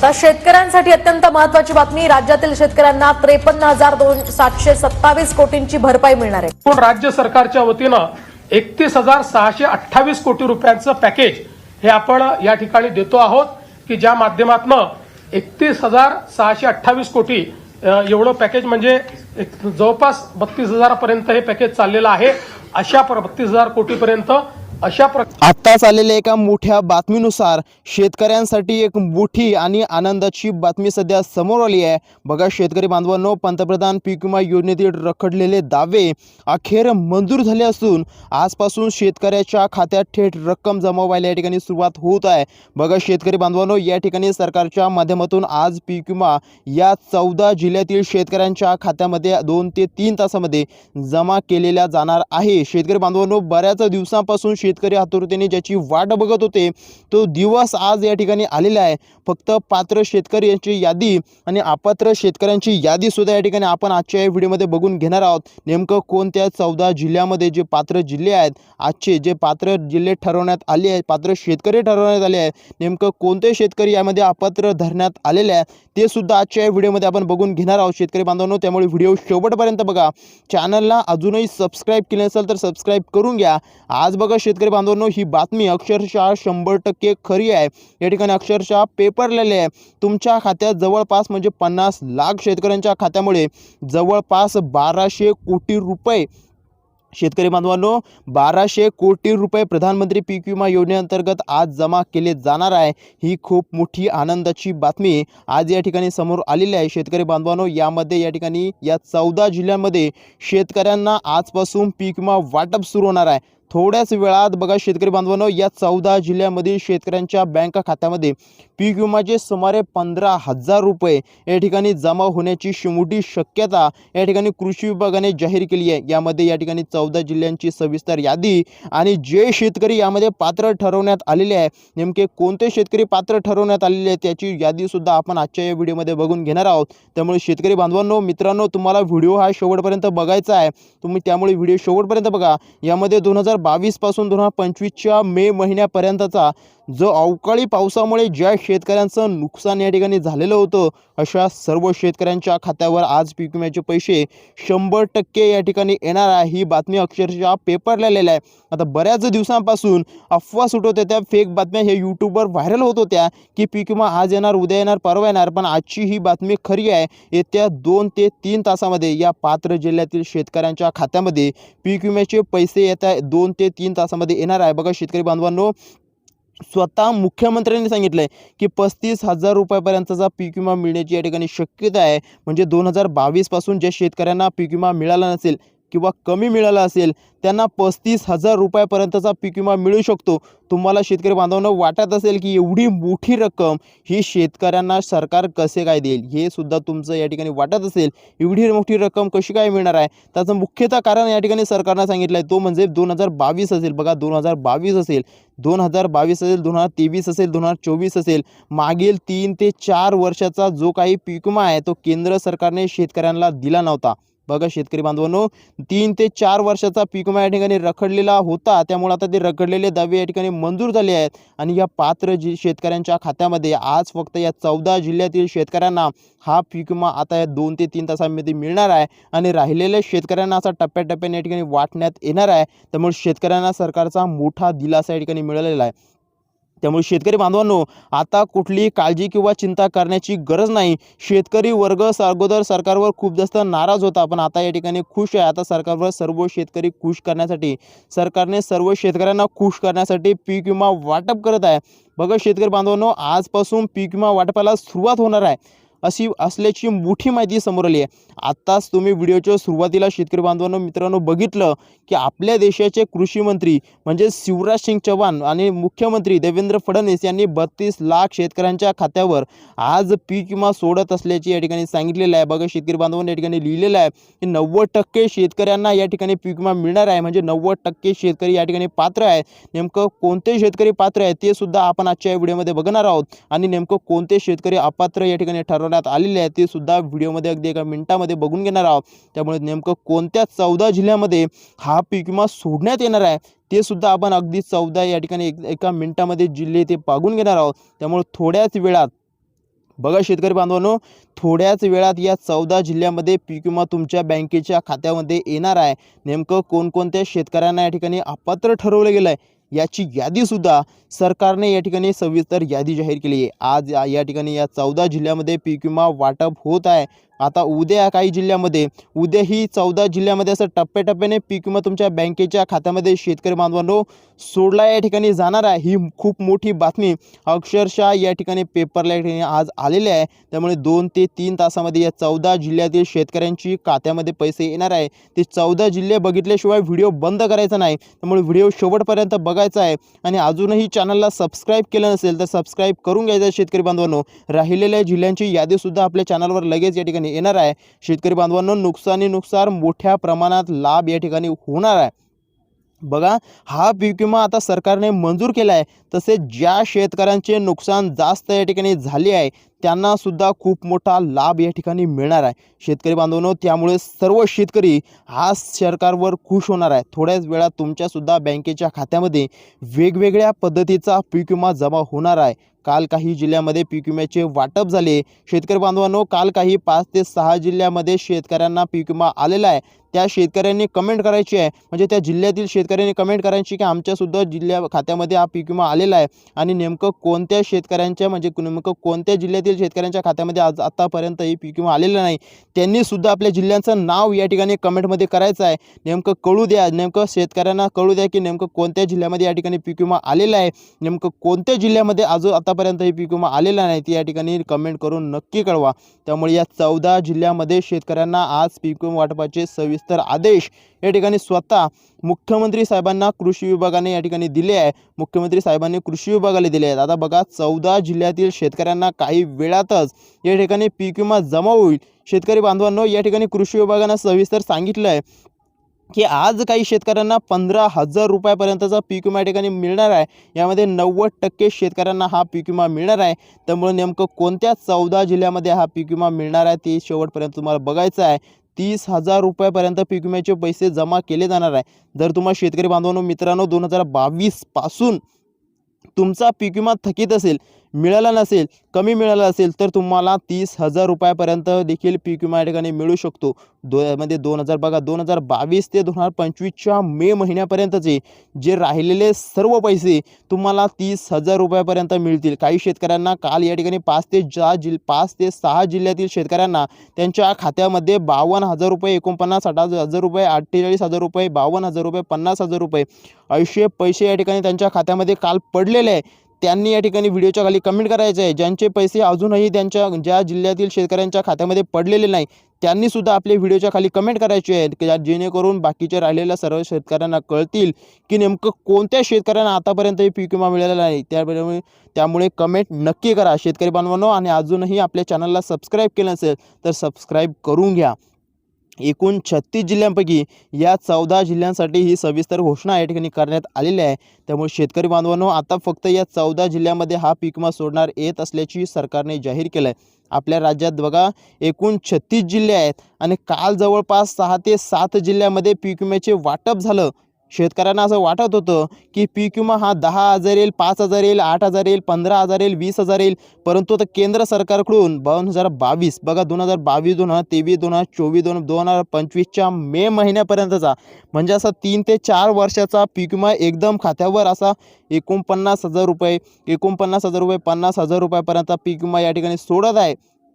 आता शेतकऱ्यांसाठी अत्यंत महत्त्वाची बातमी, राज्यातील शेतकऱ्यांना 53,727 कोटींची भरपाई मिळणार आहे। पण राज्य सरकारच्या वतीनं 31,628 कोटी रुपयांचं पॅकेज हे आपण या ठिकाणी देतो आहोत की ज्या माध्यमातून 31,628 कोटी एवढं पॅकेज म्हणजे जवळपास 32,000 पर्यंत हे पॅकेज चाललेलं आहे। अशा 32,000 कोटी पर्यंत आत्ताच आलेल्या एका मोठ्या बातमीनुसार शेतकऱ्यांसाठी एक मोठी आणि आनंदाची बातमी सध्या समोर आली आहे। बघा शेतकरी बांधवांनो, पंतप्रधान पीक विमा योजनेतील रखडलेले दावे अखेर मंजूर झाले असून आजपासून शेतकऱ्याच्या खात्यात थेट रक्कम जमा व्हायला या ठिकाणी सुरुवात होत आहे। बघा शेतकरी बांधवांनो, या ठिकाणी सरकारच्या माध्यमातून आज पीक विमा या 14 जिल्ह्यातील शेतकऱ्यांच्या खात्यामध्ये 2 ते 3 तासामध्ये जमा केलेला जाणार आहे। शेतकरी बांधवांनो, बऱ्याच दिवसांपासून शेतकरी आतुरतेने ज्याची वाट बघत होते तो दिवस आज या ठिकाणी आलेला आहे। फक्त पात्र शेतकऱ्यांची यादी आणि अपात्र शेतकऱ्यांची यादी सुद्धा या ठिकाणी आपण आजच्या या व्हिडिओमध्ये बघून घेणार आहोत। नेमकं कोणत्या 14 जिल्ह्यामध्ये जे पात्र जिल्हे आहेत, आजचे जे पात्र जिल्हे ठरवण्यात आले आहेत, पात्र शेतकरी ठरवण्यात आले आहेत, नेमकं कोणते शेतकरी यामध्ये अपात्र धरण्यात आलेले आहेत ते सुद्धा आजच्या या व्हिडिओमध्ये आपण बघून घेणार आहोत शेतकरी बांधवांनो। त्यामुळे व्हिडिओ शेवटपर्यंत बघा। चॅनलला अजूनही सबस्क्राइब केले नसेल तर सबस्क्राइब करून घ्या। आज बघा शेतकरी बांधवांनो, ही बातमी अक्षरशः 100% खरी आहे। या ठिकाणी अक्षरशः पेपर लिहिले आहे। तुमच्या खात्यात जवळपास म्हणजे 50 लाख शेतकऱ्यांच्या खात्यामुळे जवळपास 1200 कोटी रुपये शेतकरी बांधवांनो 1200 कोटी रुपये प्रधानमंत्री पीक विमा योजनेअंतर्गत आज जमा केले जाणार आहे। ही खूप मोठी आनंदाची बातमी आज या ठिकाणी समोर आलेली आहे। शेतकरी बांधवांनो, यामध्ये या ठिकाणी या 14 जिल्ह्यांमध्ये शेतकऱ्यांना आजपासून पीक विमा वाटप सुरू होणार आहे। थोड्याच वेळात बघा शेतकरी बांधवांनो, या 14 जिल्ह्यांमधील शेतकऱ्यांच्या बँक खात्यामध्ये पीक विमाचे सुमारे 15,000 रुपये या ठिकाणी जमा होण्याची मोठी शक्यता या ठिकाणी कृषी विभागाने जाहीर केली आहे। यामध्ये या ठिकाणी 14 जिल्ह्यांची सविस्तर यादी आणि जे शेतकरी यामध्ये पात्र ठरवण्यात आलेले आहे, नेमके कोणते शेतकरी पात्र ठरवण्यात आलेले आहेत त्याची यादी सुद्धा आपण आजच्या या व्हिडिओमध्ये बघून घेणार आहोत। त्यामुळे शेतकरी बांधवांनो, मित्रांनो, तुम्हाला व्हिडिओ हा शेवटपर्यंत बघायचा आहे। तुम्ही त्यामुळे व्हिडिओ शेवटपर्यंत बघा। यामध्ये 2022 पासून 2025च्या मे महिन्यापर्यंतचा जो अवकाळी पावसामुळे ज्या शेतकऱ्यांचं नुकसान या ठिकाणी झालेलं होतं, अशा सर्व शेतकऱ्यांच्या खात्यावर आज पीक विम्याचे पैसे 100% या ठिकाणी येणार आहे। ही बातमी अक्षरशः पेपर लिहिलेला आहे। आता बऱ्याच दिवसांपासून अफवा सुटत होत्या, फेक बातम्या हे यूट्यूबवर व्हायरल होत होत्या की पीक विमा आज येणार, उद्या येणार, परवा येणार, पण आजची ही बातमी खरी आहे। येत्या 2 ते 3 तासामध्ये या पात्र जिल्ह्यातील शेतकऱ्यांच्या खात्यामध्ये पीक विम्याचे पैसे येत्या 2 ते 3 तासामध्ये येणार आहे। बघा शेतकरी बांधवांनो, स्वतः मुख्यमंत्र्यांनी सांगितलंय की 35,000 रुपयापर्यंतचा पीक विमा मिळण्याची या ठिकाणी शक्यता आहे। म्हणजे 2022 पासून ज्या शेतकऱ्यांना पीक विमा मिळाला नसेल किंवा कमी मिळाला असेल त्यांना 35,000 रुपयापर्यंतचा पीक विमा मिळू शकतो। तुम्हाला शेतकरी बांधवांनो वाटत असेल की एवढी मोठी रक्कम ही शेतकऱ्यांना सरकार कसे काय देईल, हे सुद्धा तुमचं या ठिकाणी वाटत असेल, एवढी मोठी रक्कम कशी काय मिळणार आहे, त्याचं मुख्यतः कारण या ठिकाणी सरकारनं सांगितलं आहे तो म्हणजे 2022 असेल। बघा 2022 असेल, 2022 असेल, 2023 असेल, 2024 असेल, मागील 3 ते 4 वर्षाचा जो काही पीक विमा आहे तो केंद्र सरकारने शेतकऱ्यांना दिला नव्हता। बघा शेतकरी बांधवांनो, 3 ते 4 वर्षाचा पीक विमा या ठिकाणी रखडलेला होता। त्यामुळे आता ते रखडलेले दावे या ठिकाणी मंजूर झाले आहेत आणि या पात्र शेतकऱ्यांच्या खात्यामध्ये आज फक्त या 14 जिल्ह्यातील शेतकऱ्यांना हा पीक विमा आता या 2 ते 3 तासांमध्ये मिळणार आहे आणि राहिलेल्या शेतकऱ्यांना असा टप्प्याटप्प्याने या ठिकाणी वाटण्यात येणार आहे। त्यामुळे शेतकऱ्यांना सरकारचा मोठा दिलासा या ठिकाणी मिळालेला आहे। त्यामुळे शेतकरी बांधवांनो, आता कुठलीही काळजी किंवा चिंता करण्याची गरज नाही। शेतकरी वर्ग अगोदर सरकारवर खूप जास्त नाराज होता, पण आता या ठिकाणी खुश आहे। आता सरकारवर सर्व शेतकरी खुश करण्यासाठी सरकारने सर्व शेतकऱ्यांना खुश करण्यासाठी पीक विमा वाटप करत आहे। बघा शेतकरी बांधवांनो, आजपासून पीक विमा वाटपाला सुरुवात होणार आहे अशी असल्याची मोठी माहिती समोर आली आहे। आत्ताच तुम्ही व्हिडिओच्या सुरुवातीला शेतकरी बांधवांनो, मित्रांनो बघितलं की आपल्या देशाचे कृषी मंत्री म्हणजे शिवराज सिंग चौहान आणि मुख्यमंत्री देवेंद्र फडणवीस यांनी 32 लाख शेतकऱ्यांच्या खात्यावर आज पीक विमा सोडत असल्याची या ठिकाणी सांगितलेलं आहे। बघा शेतकरी बांधवांनी या ठिकाणी लिहिलेलं आहे की 90% शेतकऱ्यांना या ठिकाणी पीक विमा मिळणार आहे। म्हणजे 90% शेतकरी या ठिकाणी पात्र आहेत। नेमकं कोणते शेतकरी पात्र आहेत ते सुद्धा आपण आजच्या या व्हिडिओमध्ये बघणार आहोत आणि नेमकं कोणते शेतकरी अपात्र या ठिकाणी ठरवण्यात आलेले आहेत ते सुद्धा व्हिडिओमध्ये अगदी एका मिनिटामध्ये बघून घेणार आहोत। त्यामुळे नेमकं कोणत्या 14 जिल्ह्यामध्ये हा पीक विमा सोडण्यात येणार आहे ते सुद्धा आपण अगदी 14 या ठिकाणी एका मिनिटामध्ये जिल्हे ते बघून घेणार आहोत। त्यामुळे थोड्याच वेळात बघा शेतकरी बांधवांनो, थोड्याच वेळात या 14 जिल्ह्यामध्ये पीक विमा तुमच्या बँकेच्या खात्यामध्ये येणार आहे. नेमकं कोणकोणत्या शेतकऱ्यांना या ठिकाणी अपात्र ठरवलं गेलं आहे याची यादीसुद्धा सरकारने या ठिकाणी सविस्तर यादी जाहीर केली आहे. आज या ठिकाणी या 14 जिल्ह्यामध्ये पीक विमा वाटप होत आहे. आता उद्या काही जिल्ह्यामध्ये, उद्याही 14 जिल्ह्यामध्ये असं टप्प्याटप्प्याने पीक विमा तुमच्या बँकेच्या खात्यामध्ये शेतकरी बांधवांनो सोडला या ठिकाणी जाणार आहे. ही खूप मोठी बातमी अक्षरशः या ठिकाणी पेपरला या ठिकाणी आज आलेली आहे. त्यामुळे 2 ते 3 तासामध्ये या 14 जिल्ह्यातील शेतकऱ्यांची खात्यामध्ये पैसे येणार आहे. ते 14 जिल्हे बघितल्याशिवाय व्हिडिओ बंद करायचा नाही. त्यामुळे व्हिडिओ शेवटपर्यंत बघायचा आहे. आणि अजूनही चॅनलला सबस्क्राईब केलं नसेल तर सबस्क्राईब करून घ्यायचं आहे शेतकरी बांधवांनो. राहिलेल्या जिल्ह्यांची यादीसुद्धा आपल्या चॅनलवर लगेच या ठिकाणी येणार आहे. शेतकरी बांधवांनो, नुकसानीनुसार मोठ्या प्रमाणात लाभ या ठिकाणी होणार आहे. बघा, हा पीक विमा आता सरकारने मंजूर केला आहे. तसेच ज्या शेतकऱ्यांचे नुकसान जास्त या ठिकाणी झाले आहे त्यांना सुद्धा खूप मोठा लाभ या ठिकाणी मिळणार आहे शेतकरी बांधवांनो. त्यामुळे सर्व शेतकरी आज सरकारवर खुश होणार आहे. थोड्याच वेळात तुमच्यासुद्धा बँकेच्या खात्यामध्ये वेगवेगळ्या पद्धतीचा पीक विमा जमा होणार आहे. काल काही जिल्ह्यामध्ये पीक विम्याचे वाटप झाले शेतकरी बांधवांनो. काल काही 5 ते 6 जिल्ह्यामध्ये शेतकऱ्यांना पीक विमा आलेला आहे. त्या शेतकऱ्यांनी कमेंट करायची आहे, म्हणजे त्या जिल्ह्यातील शेतकऱ्यांनी कमेंट करायची की आमच्यासुद्धा जिल्ह्या खात्यामध्ये हा पीक विमा आलेला आहे. आणि नेमकं कोणत्या शेतकऱ्यांच्या, म्हणजे नेमकं कोणत्या जिल्ह्यातील शेतकऱ्यांच्या खात्यामध्ये आज आतापर्यंत ही पीक विमा आलेलं नाही त्यांनीसुद्धा आपल्या जिल्ह्यांचं नाव या ठिकाणी कमेंटमध्ये करायचं आहे. नेमकं कळू द्या, नेमकं शेतकऱ्यांना कळू द्या की नेमकं कोणत्या जिल्ह्यामध्ये या ठिकाणी पीक विमा आलेला आहे. नेमकं कोणत्या जिल्ह्यामध्ये आतापर्यंत ही पीक विमा आलेला नाही ती या ठिकाणी कमेंट करून नक्की कळवा. त्यामुळे या 14 जिल्ह्यामध्ये शेतकऱ्यांना आज पीक विमा वाटपाचे सविस्तर आदेश या ठिकाणी स्वतः मुख्यमंत्री साहेबांना कृषी विभागाने या ठिकाणी दिले आहे. मुख्यमंत्री साहेबांनी कृषी विभागाला दिले आहेत. आता बघा, 14 जिल्ह्यातील शेतकऱ्यांना काही वेळातच या ठिकाणी पीक विमा जमा होईल. शेतकरी बांधवांनो, या ठिकाणी कृषी विभागानं सविस्तर सांगितलं आहे की आज काही शेतकऱ्यांना 15,000 रुपयापर्यंतचा पीक विमा या ठिकाणी मिळणार आहे. यामध्ये 90% शेतकऱ्यांना हा पीक विमा मिळणार आहे. त्यामुळे नेमकं कोणत्या 14 जिल्ह्यामध्ये हा पीक विमा मिळणार आहे ते शेवटपर्यंत तुम्हाला बघायचं आहे. 30,000 रुपयापर्यंत पीक विम्याचे पैसे जमा केले जाणार आहे. जर तुम्हाला शेतकरी बांधवांनो मित्रांनो 2022 पासून तुमचा पीक विमा थकीत असेल, मिळाला नसेल, कमी मिळाला असेल तर तुम्हाला 30,000 रुपयापर्यंत देखील पीक विमा या ठिकाणी मिळू शकतो. मध्ये 2022 ते 2025च्या मे महिन्यापर्यंतचे जे राहिलेले सर्व पैसे तुम्हाला 30,000 रुपयापर्यंत मिळतील. काही शेतकऱ्यांना काल या ठिकाणी 5 ते 6 जिल्ह्यातील शेतकऱ्यांना त्यांच्या खात्यामध्ये 52,000 रुपये, 49,000 रुपये, 48,000 रुपये, 52,000 रुपये, 50,000 रुपये असे पैसे या ठिकाणी त्यांच्या खात्यामध्ये काल पडलेले आहे. त्यांनी या ठिकाणी व्हिडिओच्या खाली कमेंट करायचं आहे. ज्यांचे पैसे अजूनही त्यांच्या ज्या जिल्ह्यातील शेतकऱ्यांच्या खात्यामध्ये पडलेले नाही त्यांनीसुद्धा आपले व्हिडिओच्या खाली कमेंट करायचे आहेत की जेणेकरून बाकीच्या राहिलेल्या सर्व शेतकऱ्यांना कळतील की नेमकं कोणत्या शेतकऱ्यांना आतापर्यंत हे पीक विमा मिळालेला नाही. त्यामुळे कमेंट नक्की करा शेतकरी बांधवांनो. आणि अजूनही आपल्या चॅनलला सबस्क्राईब केलं नसेल तर सबस्क्राईब करून घ्या. एकूण 36 जिल्ह्यांपैकी या 14 जिल्ह्यांसाठी ही सविस्तर घोषणा या ठिकाणी करण्यात आलेली आहे. त्यामुळे शेतकरी बांधवांनो, आता फक्त या 14 जिल्ह्यामध्ये हा पीक विमा सोडणार येत असल्याची सरकारने जाहीर केलं आहे. आपल्या राज्यात बघा एकूण 36 जिल्हे आहेत आणि काल जवळपास 6 ते 7 जिल्ह्यामध्ये पीक विम्याचे वाटप झालं. शेतकऱ्यांना असं वाटत होतं की पीक विमा हा 10,000 येईल, 5,000 येईल, 8,000 येईल, 15,000 येईल, 20,000 येईल. परंतु आता केंद्र सरकारकडून 2022 बघा 2022, 2023, 2024, 2025च्या मे महिन्यापर्यंतचा म्हणजे असा 3 ते 4 वर्षाचा पीक विमा एकदम खात्यावर असा 49,000 रुपये, 50,000 रुपयापर्यंत पीक विमा या ठिकाणी सोडत आहे.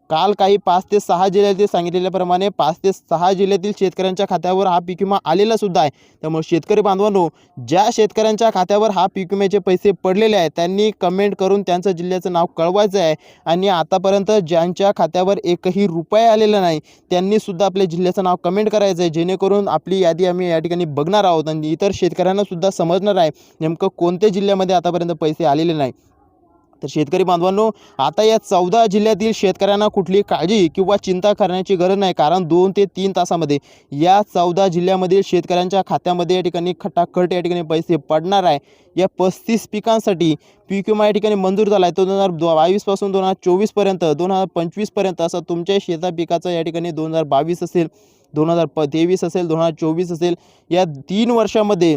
काल काही 5 ते 6 जिल्ह्यातील सांगितलेल्याप्रमाणे 5 ते 6 जिल्ह्यातील शेतकऱ्यांच्या खात्यावर हा पीक विमा आलेला सुद्धा आहे. त्यामुळे शेतकरी बांधवांनो, ज्या शेतकऱ्यांच्या खात्यावर हा पीक विम्याचे पैसे पडलेले आहेत त्यांनी कमेंट करून त्यांचं जिल्ह्याचं नाव कळवायचं आहे. आणि आतापर्यंत ज्यांच्या खात्यावर एकही रुपया आलेला नाही त्यांनीसुद्धा आपल्या जिल्ह्याचं नाव कमेंट करायचं आहे. जेणेकरून आपली यादी आम्ही या ठिकाणी बघणार आहोत आणि इतर शेतकऱ्यांनासुद्धा समजणार आहे नेमकं कोणत्या जिल्ह्यामध्ये आतापर्यंत पैसे आलेले नाही. तर शेतकरी बांधवांनो, आता या 14 जिल्ह्यातील शेतकऱ्यांना कुठली काळजी किंवा चिंता करण्याची गरज नाही. कारण 2 ते 3 तासामध्ये या 14 जिल्ह्यामधील शेतकऱ्यांच्या खात्यामध्ये या ठिकाणी खटाखट या ठिकाणी पैसे पडणार आहे. या 35 पिकांसाठी पीक विमा या ठिकाणी मंजूर झाला आहे. तो 2022 पासून 2024पर्यंत 2025पर्यंत असं तुमच्या शेता पिकाचं या ठिकाणी 2022 असेल, 2023 असेल, 2024 असेल, या 3 वर्षामध्ये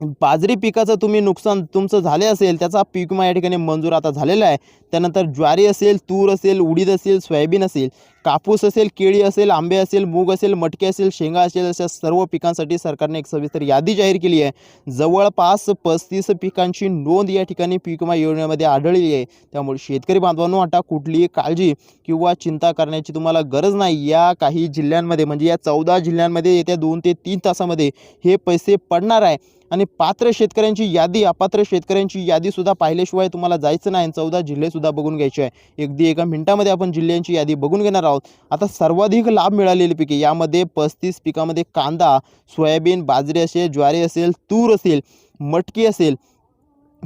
बाजरी पिकाचं तुम्ही नुकसान तुमचं झाले असेल त्याचा पीक विमा या ठिकाणी मंजूर आता झालेला आहे. त्यानंतर ज्वारी असेल, तूर असेल, उडीद असेल, सोयाबीन असेल, कापूस असेल, केळी असेल, आंबे असेल, मूग असेल, मटकी असेल, शेंगा असेल, अशा सर्व पिकांसाठी सरकारने एक सविस्तर यादी जाहीर केली आहे. जवळपास 35 पिकांची नोंद या ठिकाणी पीक विमा योजनेमध्ये आढळली आहे. त्यामुळे शेतकरी बांधवांनो आता कुठलीही काळजी किंवा चिंता करण्याची तुम्हाला गरज नाही. या काही जिल्ह्यांमध्ये म्हणजे या 14 जिल्ह्यांमध्ये येत्या 2 ते 3 तासामध्ये हे पैसे पडणार आहे. आणि पात्र शेतकऱ्यांची यादी, अपात्र शेतकऱ्यांची यादीसुद्धा पाहिल्याशिवाय तुम्हाला जायचं नाही. 14 जिल्हेसुद्धा बघून घ्यायचे आहे. अगदी एका मिनिटामध्ये आपण जिल्ह्यांची यादी बघून घेणार आहोत. आता सर्वाधिक लाभ मिळालेली पिके यामध्ये 35 पिकामध्ये कांदा, सोयाबीन, बाजरी असेल, ज्वारी असेल, तूर असेल, मटकी असेल,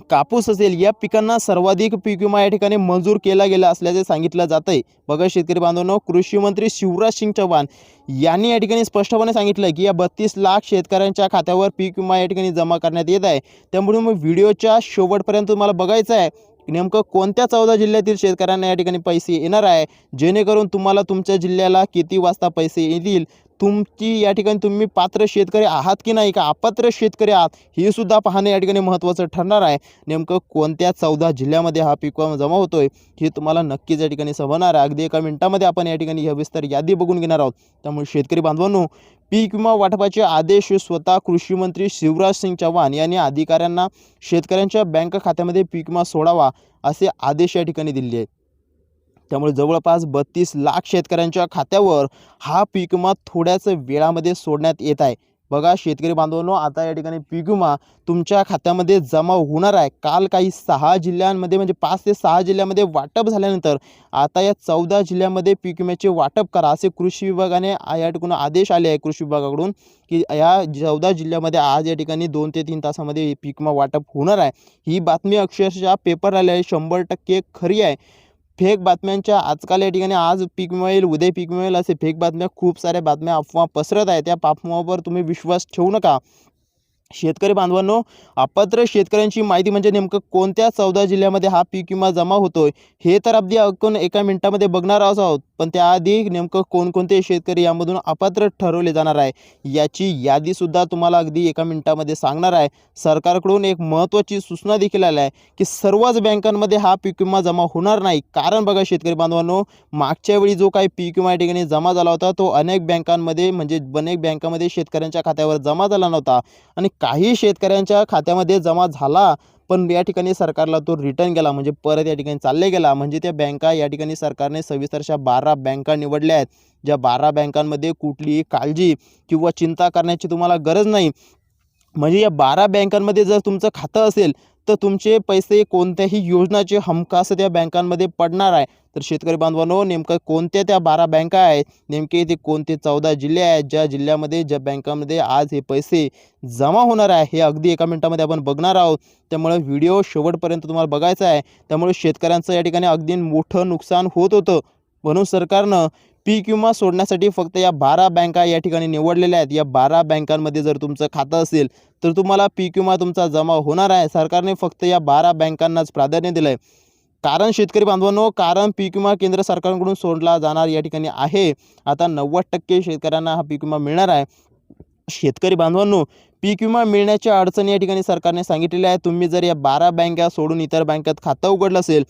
कापूस असेल, या पिकांना सर्वाधिक पीक विमा या ठिकाणी मंजूर केला गेला असल्याचे सांगितलं जात आहे. बघा शेतकरी बांधवांनो, कृषी मंत्री शिवराज सिंग चौहान यांनी या ठिकाणी स्पष्टपणे सांगितलं की या 32 लाख शेतकऱ्यांच्या खात्यावर पीक विमा या ठिकाणी जमा करण्यात येत आहे. त्यामुळे मग व्हिडिओच्या शेवटपर्यंत तुम्हाला बघायचं आहे नेमकं कोणत्या 14 जिल्ह्यातील शेतकऱ्यांना या ठिकाणी पैसे येणार आहे, जेणेकरून तुम्हाला तुमच्या जिल्ह्याला किती वाजता पैसे येतील, तुमची या ठिकाणी तुम्ही पात्र शेतकरी आहात की नाही, का अपात्र शेतकरी आहात, हे सुद्धा पाहणे या ठिकाणी महत्त्वाचं ठरणार आहे. नेमकं कोणत्या 14 जिल्ह्यामध्ये हा पीक विमा जमा होतोय हे तुम्हाला नक्कीच या ठिकाणी समजणार आहे. अगदी एका मिनिटामध्ये आपण या ठिकाणी विस्तार यादी बघून घेणार आहोत. त्यामुळे शेतकरी बांधवांनो, पीक विमा वाटपाचे आदेश स्वतः कृषी मंत्री शिवराज सिंग चौहान यांनी अधिकाऱ्यांना शेतकऱ्यांच्या बँक खात्यामध्ये पीक विमा सोडावा असे आदेश या ठिकाणी दिले आहेत. त्यामुळे जवळपास 32 लाख शेतकऱ्यांच्या खात्यावर हा पीक विमा थोड्याच वेळामध्ये सोडण्यात येत आहे. बघा शेतकरी बांधवांनो, आता या ठिकाणी पीक विमा तुमच्या खात्यामध्ये जमा होणार आहे. काल काही 6 जिल्ह्यांमध्ये म्हणजे 5 ते 6 जिल्ह्यामध्ये वाटप झाल्यानंतर आता या 14 जिल्ह्यामध्ये पीक विम्याचे वाटप करा असे कृषी विभागाने या ठिकाणी आदेश आले आहे कृषी विभागाकडून की या 14 जिल्ह्यामध्ये आज या ठिकाणी 2 ते 3 तासामध्ये पीक विमा वाटप होणार आहे. ही बातमी अक्षरशः पेपर आली आहे, 100% खरी आहे. फेक बातम्यांच्या आजकाल या ठिकाणी आज पीक विमा येईल, उद्या पीक विमा येईल असे फेक बातम्या, खूप साऱ्या बातम्या, अफवा पसरत आहेत. त्या अफवावर तुम्ही विश्वास ठेवू नका. शेतकरी बांधवांनो, अपात्र शेतकऱ्यांची माहिती म्हणजे नेमकं कोणत्या 14 जिल्ह्यामध्ये हा पीक विमा जमा होतोय हे तर अगदी आपण एका मिनिटामध्ये बघणार आहोत. पण त्याआधी नेमकं कोणकोणते शेतकरी यामधून अपात्र ठरवले जाणार आहे याची यादीसुद्धा तुम्हाला अगदी एका मिनिटामध्ये सांगणार आहे. सरकारकडून एक महत्त्वाची सूचना देखील आली आहे की सर्वच बँकांमध्ये हा पीक विमा जमा होणार नाही. कारण बघा शेतकरी बांधवांनो, मागच्या वेळी जो काही पीक विमा या ठिकाणी जमा झाला होता तो अनेक बँकांमध्ये शेतकऱ्यांच्या खात्यावर जमा झाला नव्हता आणि काही शेतकऱ्यांच्या खात्यामध्ये जमा झाला, पण या ठिकाणी सरकारला तो रिटर्न गेला, म्हणजे परत या ठिकाणी चालले गेला. म्हणजे त्या बँका या ठिकाणी सरकारने सविस्तरशा 12 बँका निवडल्या आहेत, ज्या 12 बँकांमध्ये कुठलीही काळजी किंवा चिंता करण्याची तुम्हाला गरज नाही. म्हणजे या 12 बँकांमध्ये जर तुमचं खातं असेल तर तुमचे पैसे कोणत्याही योजनाचे हमखास त्या बँकांमध्ये पडणार आहे. तर शेतकरी बांधवांनो, नेमकं कोणत्या त्या 12 बँका आहेत, नेमके ते कोणते 14 जिल्हे आहेत ज्या जिल्ह्यामध्ये ज्या बँकांमध्ये आज हे पैसे जमा होणार आहे हे अगदी एका मिनिटामध्ये आपण बघणार आहोत. त्यामुळे व्हिडिओ शेवटपर्यंत तुम्हाला बघायचा आहे. त्यामुळे शेतकऱ्यांचं या ठिकाणी अगदी मोठं नुकसान होत होतं, म्हणून सरकारनं पीक विमा सोडण्यासाठी फक्त या 12 बँका या ठिकाणी निवडलेल्या आहेत. या 12 बँकांमध्ये जर तुमचं खातं असेल तर तुम्हाला पीक विमा तुमचा जमा होणार आहे. सरकारने फक्त या 12 बँकांनाच प्राधान्य दिलं आहे. कारण शेतकरी बांधवांनो, कारण पीक विमा केंद्र सरकारकडून सोडला जाणार या ठिकाणी आहे. आता 90% शेतकऱ्यांना हा पीक विमा मिळणार आहे. शेतकरी बांधवांनो, पीक विमा मिळण्याच्या अडचणी या ठिकाणी सरकारने सांगितलेल्या आहे. तुम्ही जर या 12 बँका सोडून इतर बँकेत खातं उघडलं असेल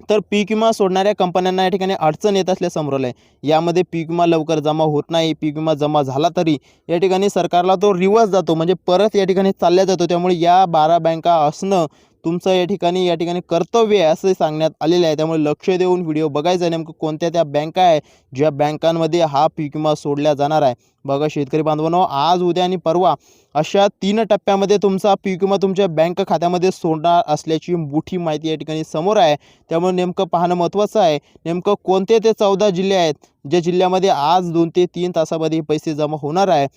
तर पीक विमा सोडणाऱ्या कंपन्यांना या ठिकाणी अडचण येत असल्याचं समोर आहे. यामध्ये पीक विमा लवकर जमा होत नाही. पीक विमा जमा झाला तरी या ठिकाणी सरकारला तो रिवर्स जातो, म्हणजे परत या ठिकाणी चालल्या जातो. त्यामुळे या 12 बँका असणं तुमचं या ठिकाणी कर्तव्य आहे असं सांगण्यात आलेलं आहे. त्यामुळे लक्ष देऊन व्हिडिओ बघायचा आहे. नेमकं कोणत्या त्या बँका आहे ज्या बँकांमध्ये हा पीक विमा सोडला जाणार आहे. बघा शेतकरी बांधवांनो, आज, उद्या आणि परवा अशा 3 टप्प्यामध्ये तुमचा पीक विमा तुमच्या बँक खात्यामध्ये सोडणार असल्याची मोठी माहिती या ठिकाणी समोर आहे. त्यामुळे नेमकं पाहणं महत्त्वाचं आहे. नेमकं कोणते ते 14 जिल्हे आहेत ज्या जिल्ह्यामध्ये आज 2 ते 3 तासामध्ये पैसे जमा होणार आहे.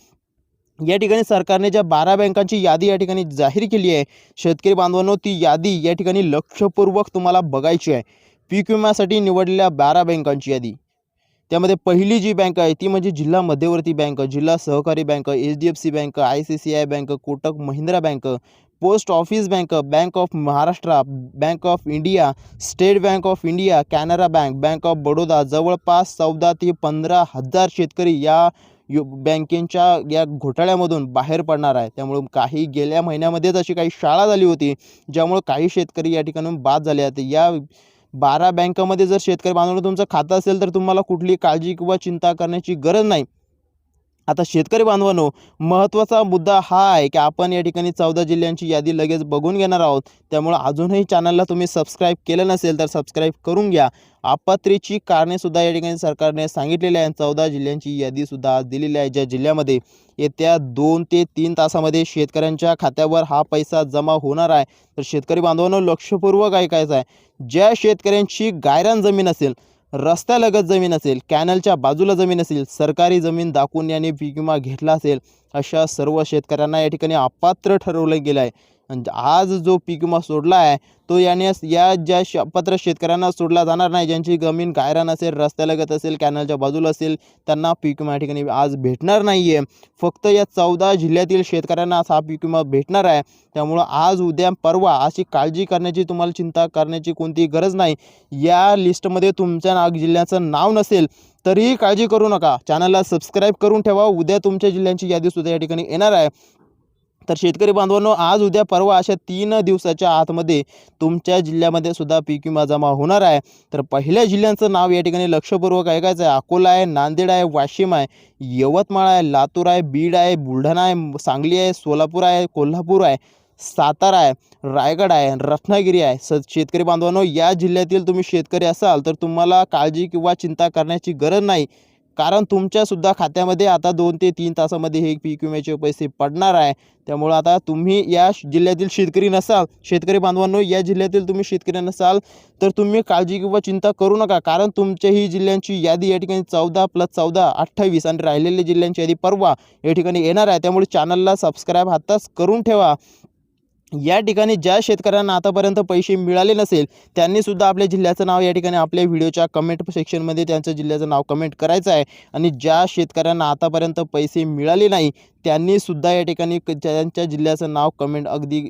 या ठिकाणी सरकारने ज्या 12 बँकांची यादी या ठिकाणी जाहीर केली आहे, शेतकरी बांधवांनो, ती यादी या ठिकाणी लक्षपूर्वक तुम्हाला बघायची आहे. पीक विम्यासाठी निवडलेल्या 12 बँकांची यादी. त्यामध्ये पहिली जी बँक आहे ती म्हणजे जिल्हा मध्यवर्ती बँक, जिल्हा सहकारी bank, HDFC bank, ICICI bank, Kotak Mahindra bank, post office bank, bank of Maharashtra, bank of India, state bank of India, Canara bank, bank of Baroda. जवळपास 14 ते 15 हजार शेतकरी या बँकेच्या या घोटाळ्यामधून बाहेर पडणार आहे. त्यामुळे काही गेल्या महिन्यामध्येच अशी काही शाळा झाली होती ज्यामुळे काही शेतकरी या ठिकाणी बाद झाले आहेत. या 12 बँकामध्ये जर शेतकरी बांधवांनो तुमचं खातं असेल तर तुम्हाला कुठली काळजी किंवा चिंता करण्याची गरज नाही. आता शेतकरी बांधवांनो, महत्त्वाचा मुद्दा हा आहे की आपण या ठिकाणी 14 जिल्ह्यांची यादी लगेच बघून घेणार आहोत. त्यामुळे अजूनही चॅनलला तुम्ही सबस्क्राईब केलं नसेल तर सबस्क्राईब करून घ्या. आपत्तीची कारणेसुद्धा या ठिकाणी सरकारने सांगितलेली आहे. 14 जिल्ह्यांची यादीसुद्धा आज दिलेली आहे, ज्या जिल्ह्यामध्ये येत्या 2 ते 3 तासामध्ये शेतकऱ्यांच्या खात्यावर हा पैसा जमा होणार आहे. तर शेतकरी बांधवांनो, लक्षपूर्वक ऐकायचं आहे. ज्या शेतकऱ्यांची गायरान जमीन असेल, रस्त्यालगत जमीन असेल, कॅनलच्या बाजूला जमीन असेल, सरकारी जमीन दाखवून याने पीक विमा घेतला असेल, अशा सर्व शेतकऱ्यांना या ठिकाणी अपात्र ठरवलं गेलं आहे. आणि आज जो पीक विमा सोडला आहे तो या ज्या अपात्र शेतकऱ्यांना सोडला जाणार नाही. ज्यांची जमीन गायरान असेल, रस्त्यालगत असेल, कॅनलच्या बाजूला असेल, त्यांना पीक विमा या ठिकाणी आज भेटणार नाही आहे. फक्त या 14 जिल्ह्यातील शेतकऱ्यांना हा पीक विमा भेटणार आहे. त्यामुळं आज, उद्या, परवा अशी काळजी करण्याची, तुम्हाला चिंता करण्याची कोणतीही गरज नाही. या लिस्टमध्ये तुमच्या जिल्ह्याचं नाव नसेल तरीही काळजी करू नका. चॅनलला सबस्क्राईब करून ठेवा. उद्या तुमच्या जिल्ह्यांची यादीसुद्धा या ठिकाणी येणार आहे. तर शेतकरी बांधवांनो, आज, उद्या, परवा अशा 3 दिवसाच्या आतमध्ये तुमच्या जिल्ह्यामध्ये सुद्धा पीक विमा जमा होणार आहे. तर पहिल्या जिल्ह्यांचं नाव या ठिकाणी लक्षपूर्वक ऐकायचं आहे. अकोला आहे, नांदेड आहे, वाशिम आहे, यवतमाळ आहे, लातूर आहे, बीड आहे, बुलढाणा आहे, सांगली आहे, सोलापूर आहे, कोल्हापूर आहे, सातारा आहे, रायगड आहे, रत्नागिरी आहे. शेतकरी बांधवांनो, या जिल्ह्यातील तुम्ही शेतकरी असाल तर तुम्हाला काळजी किंवा चिंता करण्याची गरज नाही. कारण तुमच्यासुद्धा खात्यामध्ये आता 2 ते 3 तासामध्ये हे पीक विम्याचे पैसे पडणार आहे. त्यामुळं आता तुम्ही या जिल्ह्यातील शेतकरी बांधवांनो, या जिल्ह्यातील तुम्ही शेतकरी नसाल तर तुम्ही काळजी किंवा चिंता करू नका. कारण तुमच्याही जिल्ह्यांची यादी या ठिकाणी 14 + 14 28 आणि राहिलेल्या जिल्ह्यांची यादी परवा या ठिकाणी येणार आहे. त्यामुळे चॅनलला सबस्क्राईब आत्ताच करून ठेवा. या ठिकाणी ज्या शेतकऱ्यांना आतापर्यंत पैसे मिळाले नसेल त्यांनीसुद्धा आपल्या जिल्ह्याचं नाव या ठिकाणी आपल्या व्हिडिओच्या कमेंट सेक्शनमध्ये त्यांच्या जिल्ह्याचं नाव कमेंट करायचं आहे. आणि ज्या शेतकऱ्यांना आतापर्यंत पैसे मिळाले नाही त्यांनीसुद्धा या ठिकाणी त्यांच्या जिल्ह्याचं नाव कमेंट अगदी